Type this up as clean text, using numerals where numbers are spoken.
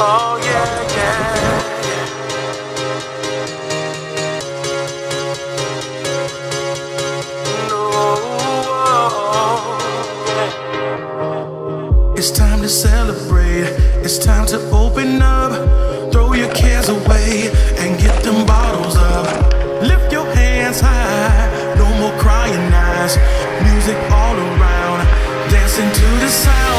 Oh yeah, yeah. It's time to celebrate, it's time to open up. Throw your cares away and get them bottles up. Lift your hands high, no more crying eyes. Music all around, dancing to the sound.